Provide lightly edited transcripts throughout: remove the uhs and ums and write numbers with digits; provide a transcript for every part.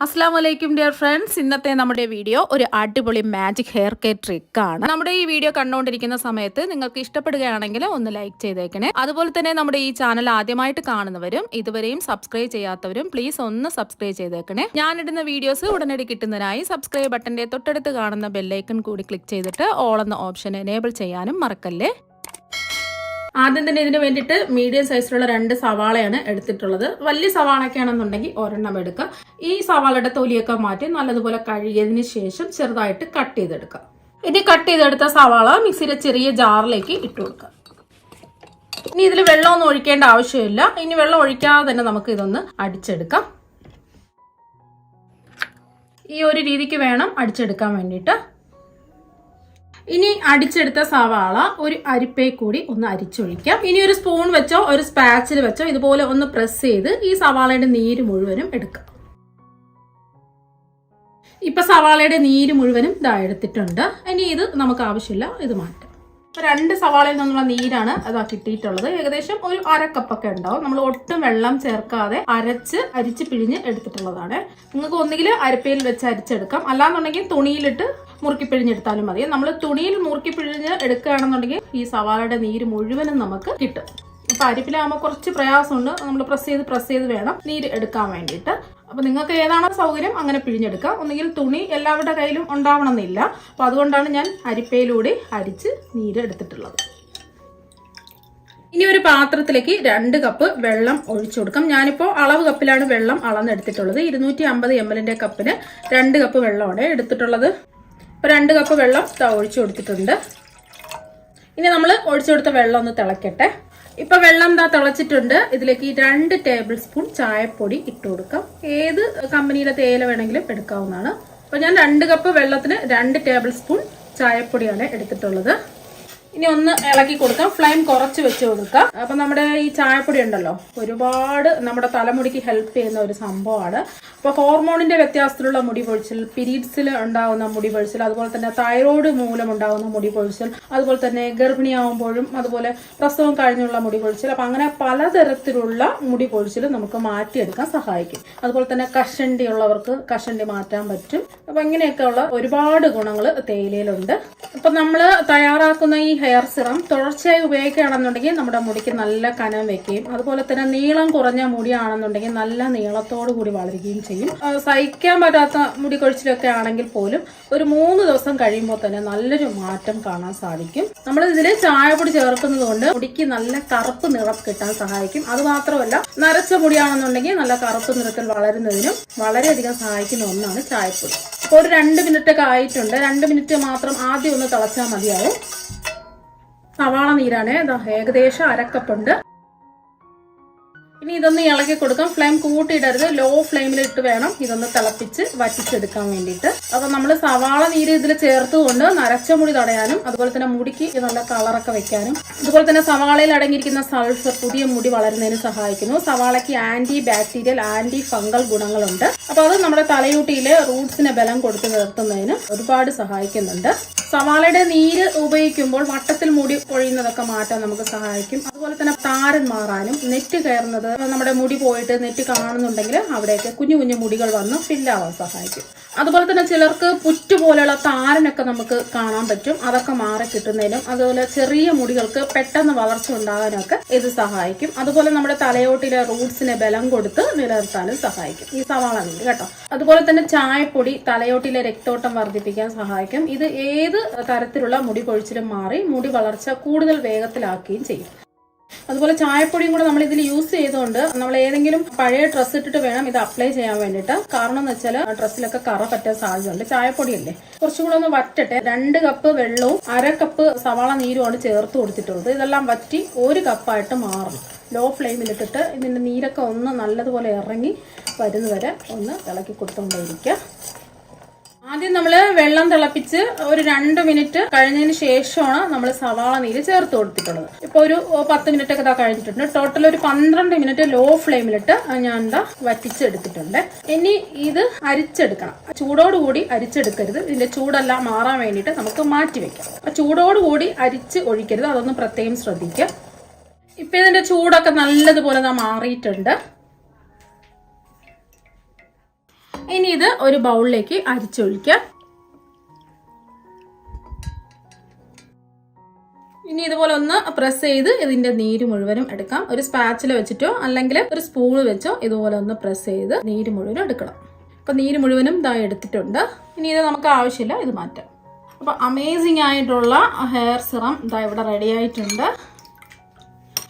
അസ്സലാമലൈക്കും dear friends. ഇന്നത്തെ നമ്മുടെ വീഡിയോ ഒരു അടിപൊളി മാജിക് ഹെയർ കെയർ ട്രിക്കാണ്. നമ്മുടെ ഈ വീഡിയോ കണ്ടുകൊണ്ടിരിക്കുന്ന സമയത്ത് നിങ്ങൾക്ക് ഇഷ്ടപ്പെടുകയാണെങ്കിൽ ഒന്ന് ലൈക്ക് ചെയ്തേക്കണേ. അതുപോലെ തന്നെ നമ്മുടെ ഈ ചാനൽ ആദ്യമായിട്ട് കാണുന്നവരും ഇതുവരെയും സബ്സ്ക്രൈബ് ചെയ്യാത്തവരും പ്ലീസ് ഒന്ന് സബ്സ്ക്രൈബ് ചെയ്തേക്കണേ. ഞാനിടുന്ന വീഡിയോസ് ഉടനടി കിട്ടുന്നതിനായി സബ്സ്ക്രൈബ് ബട്ടന്റെ തൊട്ടടുത്ത് കാണുന്ന ബെല്ലൈക്കൺ കൂടി ക്ലിക്ക് ചെയ്തിട്ട് ഓൾ എന്ന ഓപ്ഷൻ എനേബിൾ ചെയ്യാനും മറക്കല്ലേ. ആദ്യം തന്നെ ഇതിന് വേണ്ടിയിട്ട് മീഡിയം സൈസിലുള്ള 2 സവാളയാണ് എടുത്തിട്ടുള്ളത്. വലിയ സവാളയൊക്കെ ആണെന്നുണ്ടെങ്കിൽ ഒരെണ്ണം എടുക്കുക. ഈ സവാളയുടെ തൊലിയൊക്കെ മാറ്റി നല്ലതുപോലെ കഴുകിയതിന് ശേഷം ചെറുതായിട്ട് കട്ട് ചെയ്തെടുക്കുക. ഇനി കട്ട് ചെയ്തെടുത്ത സവാള മിക്സിയുടെ ചെറിയ ജാറിലേക്ക് ഇട്ട് കൊടുക്കുക. ഇനി ഇതിൽ വെള്ളമൊന്നും ഒഴിക്കേണ്ട ആവശ്യമില്ല. ഇനി വെള്ളം ഒഴിക്കാതെ തന്നെ നമുക്ക് ഇതൊന്ന് അടിച്ചെടുക്കാം. ഈ ഒരു രീതിക്ക് വേണം അടിച്ചെടുക്കാൻ വേണ്ടിയിട്ട്. ഇനി അടിച്ചെടുത്ത സവാള ഒരു അരിപ്പേ കൂടി ഒന്ന് അരിച്ചൊഴിക്കാം. ഇനി ഒരു സ്പൂൺ വെച്ചോ ഒരു സ്പാച്ചിൽ വെച്ചോ ഇതുപോലെ ഒന്ന് പ്രസ് ചെയ്ത് ഈ സവാളയുടെ നീര് മുഴുവനും എടുക്കാം. ഇപ്പൊ സവാളയുടെ നീര് മുഴുവനും ഇതാ എടുത്തിട്ടുണ്ട്. ഇനി ഇത് നമുക്ക് ആവശ്യമില്ല, ഇത് മാറ്റാം. 2 സവാളയിൽ നിന്നുള്ള നീരാണ് അതാ കിട്ടിയിട്ടുള്ളത്. ഏകദേശം ഒരു 1/2 കപ്പൊക്കെ ഉണ്ടാവും. നമ്മൾ ഒട്ടും വെള്ളം ചേർക്കാതെ അരിച്ച് പിഴിഞ്ഞ് എടുത്തിട്ടുള്ളതാണ്. നിങ്ങൾക്ക് ഒന്നുകിൽ അരിപ്പയിൽ വെച്ച് അരിച്ചെടുക്കാം, അല്ലാന്നുണ്ടെങ്കിൽ തുണിയിലിട്ട് മുറുക്കി പിഴിഞ്ഞെടുത്താലും മതി. നമ്മൾ തുണിയിൽ മുറുക്കി പിഴിഞ്ഞ് എടുക്കുകയാണെന്നുണ്ടെങ്കിൽ ഈ സവാളയുടെ നീര് മുഴുവനും നമുക്ക് കിട്ടും. ഇപ്പൊ അരിപ്പിലാകുമ്പോൾ കുറച്ച് പ്രയാസമുണ്ട്. നമ്മൾ പ്രസ് ചെയ്ത് വേണം നീര് എടുക്കാൻ വേണ്ടിയിട്ട്. അപ്പൊ നിങ്ങൾക്ക് ഏതാണോ സൗകര്യം അങ്ങനെ പിഴിഞ്ഞെടുക്കാം. ഒന്നുകിൽ തുണി എല്ലാവരുടെ കയ്യിലും ഉണ്ടാവണമെന്നില്ല. അപ്പൊ അതുകൊണ്ടാണ് ഞാൻ അരിപ്പയിലൂടെ അരിച്ച് നീര് എടുത്തിട്ടുള്ളത്. ഇനി ഒരു പാത്രത്തിലേക്ക് 2 കപ്പ് വെള്ളം ഒഴിച്ചു കൊടുക്കാം. ഞാനിപ്പോൾ അളവ് കപ്പിലാണ് വെള്ളം അളന്നെടുത്തിട്ടുള്ളത്. 250 ml കപ്പിന് 2 കപ്പ് വെള്ളമാണ് എടുത്തിട്ടുള്ളത്. ഇപ്പൊ 2 കപ്പ് വെള്ളം ഒഴിച്ചു കൊടുത്തിട്ടുണ്ട്. ഇനി നമ്മൾ ഒഴിച്ചു കൊടുത്ത വെള്ളം ഒന്ന് തിളക്കട്ടെ. ഇപ്പൊ വെള്ളം തിളച്ചിട്ടുണ്ട്. ഇതിലേക്ക് 2 ടേബിൾ സ്പൂൺ ചായപ്പൊടി ഇട്ട് കൊടുക്കാം. ഏത് കമ്പനിയിലെ തേയില വേണമെങ്കിലും എടുക്കാവുന്നതാണ്. അപ്പൊ ഞാൻ 2 കപ്പ് വെള്ളത്തിന് 2 ടേബിൾ സ്പൂൺ ചായപ്പൊടിയാണ് എടുത്തിട്ടുള്ളത്. ഇനി ഒന്ന് ഇളക്കി കൊടുക്കാം. ഫ്ലെയിം കുറച്ച് വെച്ച് കൊടുക്കാം. അപ്പൊ നമ്മുടെ ഈ ചായപ്പൊടി ഉണ്ടല്ലോ, ഒരുപാട് നമ്മുടെ തലമുടിക്ക് ഹെൽപ്പ് ചെയ്യുന്ന ഒരു സംഭവമാണ്. അപ്പൊ ഹോർമോണിന്റെ വ്യത്യാസത്തിലുള്ള മുടി പൊഴിച്ചിൽ, പീരീഡ്സിൽ ഉണ്ടാകുന്ന മുടി പൊഴിച്ചിൽ, അതുപോലെ തന്നെ തൈറോയ്ഡ് മൂലം ഉണ്ടാകുന്ന മുടി പൊഴിച്ചിൽ, അതുപോലെ തന്നെ ഗർഭിണിയാവുമ്പോഴും അതുപോലെ പ്രസവം കഴിഞ്ഞുള്ള മുടി പൊഴിച്ചിൽ, അപ്പൊ അങ്ങനെ പലതരത്തിലുള്ള മുടി പൊഴിച്ചിൽ നമുക്ക് മാറ്റിയെടുക്കാൻ സഹായിക്കും. അതുപോലെ തന്നെ കഷണ്ടി ഉള്ളവർക്ക് കഷണ്ടി മാറ്റാൻ പറ്റും. അപ്പൊ ഇങ്ങനെയൊക്കെയുള്ള ഒരുപാട് ഗുണങ്ങൾ തേയിലയിലുണ്ട്. അപ്പൊ നമ്മൾ തയ്യാറാക്കുന്ന ഈ ഹെയർ സിറം തുടർച്ചയായി ഉപയോഗിക്കുകയാണെന്നുണ്ടെങ്കിൽ നമ്മുടെ മുടിക്ക് നല്ല കനം വെക്കുകയും അതുപോലെ തന്നെ നീളം കുറഞ്ഞ മുടിയാണെന്നുണ്ടെങ്കിൽ നല്ല നീളത്തോടു കൂടി വളരുകയും ചെയ്യും. സഹിക്കാൻ പറ്റാത്ത മുടി കൊഴിച്ചിലൊക്കെ ആണെങ്കിൽ പോലും ഒരു 3 ദിവസം കഴിയുമ്പോൾ തന്നെ നല്ലൊരു മാറ്റം കാണാൻ സാധിക്കും. നമ്മൾ ഇതിൽ ചായപ്പൊടി ചേർക്കുന്നത് കൊണ്ട് മുടിക്ക് നല്ല കറുപ്പ് നിറം കിട്ടാൻ സഹായിക്കും. അത് മാത്രമല്ല, നരച്ച മുടിയാണെന്നുണ്ടെങ്കിൽ നല്ല കറുപ്പ് നിറത്തിൽ വളരുന്നതിനും വളരെയധികം സഹായിക്കുന്ന ഒന്നാണ് ചായപ്പൊടി. അപ്പോൾ ഒരു 2 മിനിറ്റ് ഒക്കെ ആയിട്ടുണ്ട്. 2 മിനിറ്റ് മാത്രം ആദ്യം ഒന്ന് തിളച്ചാൽ മതിയാവും. സവാള നീരാണ് ഏകദേശം 1/2 കപ്പുണ്ട്. ഇനി ഇതൊന്ന് ഇളക്കി കൊടുക്കാം. ഫ്ലെയിം കൂട്ടിയിടരുത്, ലോ ഫ്ലെയിമിലിട്ട് വേണം ഇതൊന്ന് തിളപ്പിച്ച് വറ്റിച്ചെടുക്കാൻ വേണ്ടിയിട്ട്. അപ്പൊ നമ്മൾ സവാള നീര് ഇതിൽ ചേർത്തുകൊണ്ട് നരച്ച മുടി തടയാനും അതുപോലെ തന്നെ മുടിക്ക് നല്ല കളറൊക്കെ വെക്കാനും, അതുപോലെ തന്നെ സവാളയിൽ അടങ്ങിയിരിക്കുന്ന സൾഫർ പുതിയ മുടി വളരുന്നതിന് സഹായിക്കുന്നു. സവാളയ്ക്ക് ആന്റി ബാക്ടീരിയൽ, ആന്റി ഫംഗൽ ഗുണങ്ങളുണ്ട്. അപ്പൊ അത് നമ്മുടെ തലയൂട്ടിയിലെ റൂട്ട്സിനെ ബലം കൊടുത്തു നിർത്തുന്നതിന് ഒരുപാട് സഹായിക്കുന്നുണ്ട്. സവാളയുടെ നീര് ഉപയോഗിക്കുമ്പോൾ വട്ടത്തിൽ മുടി പൊഴിയുന്നതൊക്കെ മാറ്റാൻ നമുക്ക് സഹായിക്കും. അതുപോലെ തന്നെ താരൻ മാറാനും, നെറ്റ് കയറുന്നത്, നമ്മുടെ മുടി പോയിട്ട് നെറ്റ് കാണുന്നുണ്ടെങ്കിൽ അവിടെയൊക്കെ കുഞ്ഞു കുഞ്ഞു മുടികൾ വന്ന് ഫില്ലാവാൻ സഹായിക്കും. അതുപോലെ തന്നെ ചിലർക്ക് പുറ്റ് പോലെയുള്ള താരനൊക്കെ നമുക്ക് കാണാൻ പറ്റും. അതൊക്കെ മാറി കിട്ടുന്നതിനും അതുപോലെ ചെറിയ മുടികൾക്ക് പെട്ടെന്ന് വളർച്ച ഉണ്ടാകാനൊക്കെ ഇത് സഹായിക്കും. അതുപോലെ നമ്മുടെ തലയോട്ടിലെ റൂട്ട്സിനെ ബലം കൊടുത്ത് നിലനിർത്താനും സഹായിക്കും ഈ സവാള നീര് കേട്ടോ. അതുപോലെ തന്നെ ചായപ്പൊടി തലയോട്ടിലെ രക്തോട്ടം വർദ്ധിപ്പിക്കാൻ സഹായിക്കും. ഇത് ഏത് തരത്തിലുള്ള മുടി കൊഴിച്ചിലും മാറി മുടി വളർച്ച കൂടുതൽ വേഗത്തിലാക്കുകയും ചെയ്യും. അതുപോലെ ചായപ്പൊടിയും കൂടെ നമ്മൾ ഇതിൽ യൂസ് ചെയ്തുകൊണ്ട് നമ്മൾ ഏതെങ്കിലും പഴയ ഡ്രസ്സ് ഇട്ടിട്ട് വേണം ഇത് അപ്ലൈ ചെയ്യാൻ വേണ്ടിയിട്ട്. കാരണം എന്ന് വെച്ചാൽ ഡ്രസ്സിലൊക്കെ കറ പറ്റാൻ സാധ്യതയുണ്ട്. ചായപ്പൊടിയല്ലേ, കുറച്ചും കൂടെ ഒന്ന് വറ്റട്ടെ. 2 കപ്പ് വെള്ളവും 1/2 കപ്പ് സവാള നീരുമാണ് ചേർത്ത് കൊടുത്തിട്ടുള്ളത്. ഇതെല്ലാം വറ്റി 1 കപ്പായിട്ട് മാറണം. ലോ ഫ്ലെയിമിലിട്ടിട്ട് ഇതിന്റെ നീരൊക്കെ ഒന്ന് നല്ലതുപോലെ ഇറങ്ങി വരുന്നവരെ ഒന്ന് ഇളക്കി കൊടുത്തുകൊണ്ടേയിരിക്കുക. ആദ്യം നമ്മൾ വെള്ളം തിളപ്പിച്ച് ഒരു 2 മിനിറ്റ് കഴിഞ്ഞതിന് ശേഷമാണ് നമ്മൾ സവാള നീര് ചേർത്ത് കൊടുത്തിട്ടുള്ളത്. ഇപ്പൊ ഒരു 10 മിനിറ്റ് ഒക്കെ കഴിഞ്ഞിട്ടുണ്ട്. ടോട്ടൽ ഒരു 12 മിനിറ്റ് ലോ ഫ്ലെയിമിലിട്ട് ഞാൻ വറ്റിച്ചെടുത്തിട്ടുണ്ട്. ഇനി ഇത് അരിച്ചെടുക്കണം. ചൂടോടുകൂടി അരിച്ചെടുക്കരുത്. ഇതിന്റെ ചൂടെല്ലാം മാറാൻ വേണ്ടിയിട്ട് നമുക്ക് മാറ്റി വെക്കാം. ചൂടോടുകൂടി അരിച്ച് ഒഴിക്കരുത്, അതൊന്ന് പ്രത്യേകം ശ്രദ്ധിക്കുക. ഇപ്പൊ ഇതിന്റെ ചൂടൊക്കെ നല്ലതുപോലെ മാറിയിട്ടുണ്ട്. ഇനി ഇത് ഒരു ബൗളിലേക്ക് അരിച്ചൊഴിക്കാം. ഇനി ഇതുപോലെ ഒന്ന് പ്രസ് ചെയ്ത് ഇതിന്റെ നീര് മുഴുവനും എടുക്കാം. ഒരു സ്പാച്ചില വെച്ചിട്ടോ അല്ലെങ്കിൽ ഒരു സ്പൂൺ വെച്ചോ ഇതുപോലെ ഒന്ന് പ്രസ് ചെയ്ത് നീര് മുഴുവനും എടുക്കണം. അപ്പൊ നീര് മുഴുവനും ഇതായി എടുത്തിട്ടുണ്ട്. ഇനി ഇത് നമുക്ക് ആവശ്യമില്ല, ഇത് മാറ്റാം. അപ്പൊ അമേസിംഗ് ആയിട്ടുള്ള ഹെയർ സിറം ഇതാ ഇവിടെ റെഡി ആയിട്ടുണ്ട്.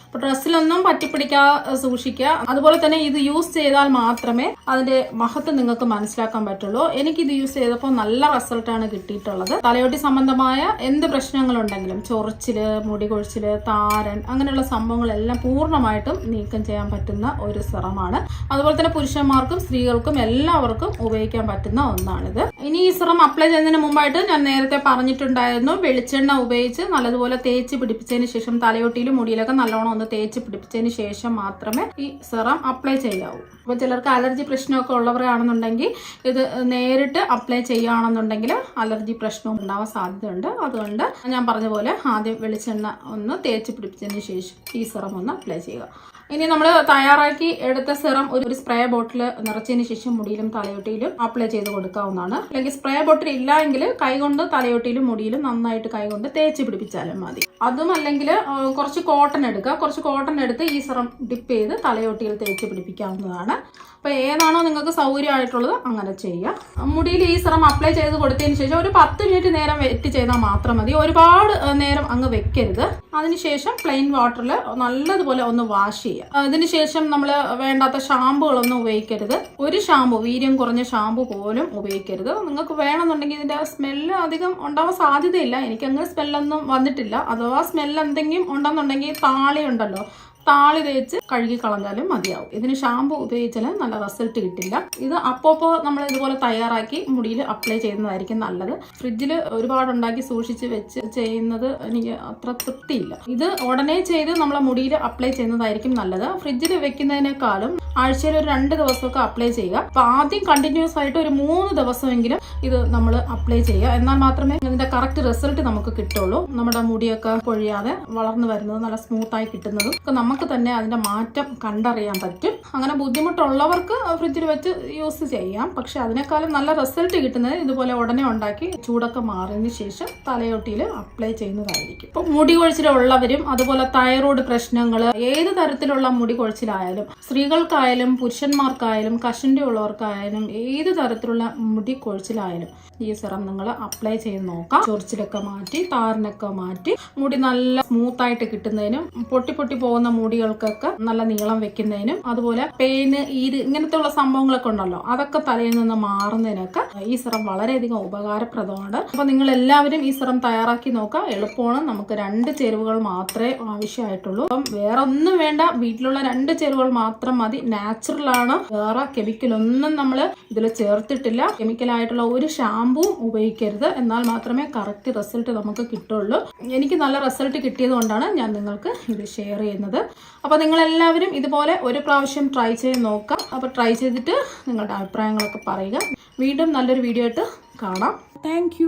അപ്പോൾ ഡ്രസ്സിലൊന്നും പറ്റിപ്പിടിക്കാതെ സൂക്ഷിക്കുക. അതുപോലെ തന്നെ ഇത് യൂസ് ചെയ്താൽ മാത്രമേ അതിന്റെ മഹത്വം നിങ്ങൾക്ക് മനസ്സിലാക്കാൻ പറ്റുള്ളൂ. എനിക്കിത് യൂസ് ചെയ്തപ്പോൾ നല്ല റിസൾട്ടാണ് കിട്ടിയിട്ടുള്ളത്. തലയോട്ടി സംബന്ധമായ എന്ത് പ്രശ്നങ്ങളുണ്ടെങ്കിലും ചൊറിച്ചില്, മുടി കൊഴിച്ചില്, താരൻ അങ്ങനെയുള്ള സംഭവങ്ങളെല്ലാം പൂർണ്ണമായിട്ടും നീക്കം ചെയ്യാൻ പറ്റുന്ന ഒരു സിറമാണ്. അതുപോലെ തന്നെ പുരുഷന്മാർക്കും സ്ത്രീകൾക്കും എല്ലാവർക്കും ഉപയോഗിക്കാൻ പറ്റുന്ന ഒന്നാണിത്. ഇനി ഈ സിറം അപ്ലൈ ചെയ്യുന്നതിന് മുമ്പായിട്ട് ഞാൻ നേരത്തെ പറഞ്ഞിട്ടുണ്ടായിരുന്നു, വെളിച്ചെണ്ണ ഉപയോഗിച്ച് നല്ലതുപോലെ തേച്ച് പിടിപ്പിച്ചതിന് ശേഷം തലയോട്ടിയിലും മുടിയിലൊക്കെ നല്ലോണം ഒന്ന് തേച്ച് പിടിപ്പിച്ചതിന് ശേഷം മാത്രമേ ഈ സിറം അപ്ലൈ ചെയ്യാവൂ. അപ്പോൾ ചിലർക്ക് അലർജി പ്രശ്നമൊക്കെ ഉള്ളവരാണെന്നുണ്ടെങ്കിൽ ഇത് നേരിട്ട് അപ്ലൈ ചെയ്യുകയാണെന്നുണ്ടെങ്കിൽ അലർജി പ്രശ്നവും ഉണ്ടാവാൻ സാധ്യതയുണ്ട്. അതുകൊണ്ട് ഞാൻ പറഞ്ഞ പോലെ ആദ്യം വെളിച്ചെണ്ണ ഒന്ന് തേച്ച് പിടിപ്പിച്ചതിന് ശേഷം ഈ സിറം ഒന്ന് അപ്ലൈ ചെയ്യുക. ഇനി നമ്മൾ തയ്യാറാക്കി എടുത്ത സിറം ഒരു സ്പ്രേ ബോട്ടിൽ നിറച്ചതിന് ശേഷം മുടിയിലും തലയോട്ടിയിലും അപ്ലൈ ചെയ്ത് കൊടുക്കാവുന്നതാണ്. അല്ലെങ്കിൽ സ്പ്രേ ബോട്ടിൽ ഇല്ല എങ്കിൽ കൈകൊണ്ട് തലയോട്ടിയിലും മുടിയിലും നന്നായിട്ട് കൈകൊണ്ട് തേച്ച് പിടിപ്പിച്ചാലും മതി. അതും അല്ലെങ്കിൽ കുറച്ച് കോട്ടൺ എടുക്കുക. കുറച്ച് കോട്ടൺ എടുത്ത് ഈ സിറം ഡിപ്പ് ചെയ്ത് തലയോട്ടിയിൽ തേച്ച് പിടിപ്പിക്കാവുന്നതാണ്. അപ്പോൾ ഏതാണോ നിങ്ങൾക്ക് സൗകര്യമായിട്ടുള്ളത് അങ്ങനെ ചെയ്യുക. മുടിയിൽ ഈ സിറം അപ്ലൈ ചെയ്ത് കൊടുത്തതിന് ശേഷം ഒരു 10 മിനിറ്റ് നേരം വെയിറ്റ് ചെയ്താൽ മാത്രം മതി. ഒരുപാട് നേരം അങ്ങ് വെക്കരുത്. അതിനുശേഷം പ്ലെയിൻ വാട്ടറിൽ നല്ലതുപോലെ ഒന്ന് വാഷ് ചെയ്യുക. അതിനുശേഷം നമ്മൾ വേണ്ടാത്ത ഷാമ്പുകളൊന്നും ഉപയോഗിക്കരുത്. ഒരു ഷാമ്പു, വീര്യം കുറഞ്ഞ ഷാമ്പു പോലും ഉപയോഗിക്കരുത്. നിങ്ങൾക്ക് വേണമെന്നുണ്ടെങ്കിൽ ഇതിന്റെ സ്മെല്ല് അധികം ഉണ്ടാവാൻ സാധ്യതയില്ല. എനിക്കങ്ങനെ സ്മെല്ലൊന്നും വന്നിട്ടില്ല. അഥവാ സ്മെല്ല് എന്തെങ്കിലും ഉണ്ടെന്നുണ്ടെങ്കിൽ താളി ഉണ്ടല്ലോ, താളി തേച്ച് കഴുകി കളഞ്ഞാലും മതിയാവും. ഇതിന് ഷാമ്പു ഉപയോഗിച്ചാൽ നല്ല റിസൾട്ട് കിട്ടില്ല. ഇത് അപ്പോൾ നമ്മൾ ഇതുപോലെ തയ്യാറാക്കി മുടിയിൽ അപ്ലൈ ചെയ്യുന്നതായിരിക്കും നല്ലത്. ഫ്രിഡ്ജിൽ ഒരുപാട് ഉണ്ടാക്കി സൂക്ഷിച്ച് വെച്ച് ചെയ്യുന്നത് എനിക്ക് അത്ര തൃപ്തിയില്ല. ഇത് ഉടനെ ചെയ്ത് നമ്മളെ മുടിയിൽ അപ്ലൈ ചെയ്യുന്നതായിരിക്കും നല്ലത്. ഫ്രിഡ്ജിൽ വെക്കുന്നതിനേക്കാളും ആഴ്ചയിൽ ഒരു 2 ദിവസമൊക്കെ അപ്ലൈ ചെയ്യുക. അപ്പൊ ആദ്യം കണ്ടിന്യൂസ് ആയിട്ട് ഒരു 3 ദിവസമെങ്കിലും ഇത് നമ്മൾ അപ്ലൈ ചെയ്യുക. എന്നാൽ മാത്രമേ ഇതിന്റെ കറക്റ്റ് റിസൾട്ട് നമുക്ക് കിട്ടുള്ളൂ. നമ്മുടെ മുടിയൊക്കെ പൊഴിയാതെ വളർന്നു വരുന്നത് നല്ല സ്മൂത്തായി കിട്ടുന്നതും നമുക്ക് തന്നെ അതിന്റെ മാറ്റം കണ്ടറിയാൻ പറ്റും. അങ്ങനെ ബുദ്ധിമുട്ടുള്ളവർക്ക് ഫ്രിഡ്ജിൽ വെച്ച് യൂസ് ചെയ്യാം. പക്ഷെ അതിനേക്കാളും നല്ല റിസൾട്ട് കിട്ടുന്നത് ഇതുപോലെ ഉടനെ ഉണ്ടാക്കി ചൂടൊക്കെ മാറിയതിന് ശേഷം തലയോട്ടിയിൽ അപ്ലൈ ചെയ്യുന്നതായിരിക്കും. ഇപ്പൊ മുടി കൊഴിച്ചിലുള്ളവരും അതുപോലെ തൈറോയ്ഡ് പ്രശ്നങ്ങൾ, ഏത് തരത്തിലുള്ള മുടി കൊഴിച്ചിലായാലും സ്ത്രീകൾക്കായാലും പുരുഷന്മാർക്കായാലും കഷണ്ടി ഉള്ളവർക്കായാലും ഏത് തരത്തിലുള്ള മുടി കൊഴിച്ചിലായാലും ഈ സിറം നിങ്ങൾ അപ്ലൈ ചെയ്ത് നോക്കാം. ചൊറിച്ചിലൊക്കെ മാറ്റി, താരനൊക്കെ മാറ്റി മുടി നല്ല സ്മൂത്തായിട്ട് കിട്ടുന്നതിനും പൊട്ടി പോകുന്ന മുടികൾക്കൊക്കെ നല്ല നീളം വെക്കുന്നതിനും അതുപോലെ പെയിന്, ഈര് ഇങ്ങനത്തെ ഉള്ള സംഭവങ്ങളൊക്കെ ഉണ്ടല്ലോ, അതൊക്കെ തലയിൽ നിന്ന് മാറുന്നതിനൊക്കെ ഈ സിറം വളരെയധികം ഉപകാരപ്രദമാണ്. അപ്പൊ നിങ്ങൾ എല്ലാവരും ഈ സിറം തയ്യാറാക്കി നോക്കുക. എളുപ്പമാണ്. നമുക്ക് 2 ചേരുവകൾ മാത്രമേ ആവശ്യമായിട്ടുള്ളൂ. അപ്പം വേറെ ഒന്നും വേണ്ട. വീട്ടിലുള്ള 2 ചേരുവകൾ മാത്രം മതി. നാച്ചുറൽ ആണ്. വേറെ കെമിക്കൽ ഒന്നും നമ്മൾ ഇതിൽ ചേർത്തിട്ടില്ല. കെമിക്കലായിട്ടുള്ള ഒരു ഷാമ്പുവും ഉപയോഗിക്കരുത്. എന്നാൽ മാത്രമേ കറക്റ്റ് റിസൾട്ട് നമുക്ക് കിട്ടുള്ളൂ. എനിക്ക് നല്ല റിസൾട്ട് കിട്ടിയത് കൊണ്ടാണ് ഞാൻ നിങ്ങൾക്ക് ഇത് ഷെയർ ചെയ്യുന്നത്. അപ്പോൾ നിങ്ങളെല്ലാവരും ഇതുപോലെ ഒരു പ്രാവശ്യം ട്രൈ ചെയ്ത് നോക്കാം. അപ്പോൾ ട്രൈ ചെയ്തിട്ട് നിങ്ങളുടെ അഭിപ്രായങ്ങളൊക്കെ പറയുക. വീണ്ടും നല്ലൊരു വീഡിയോ ആയിട്ട് കാണാം. താങ്ക്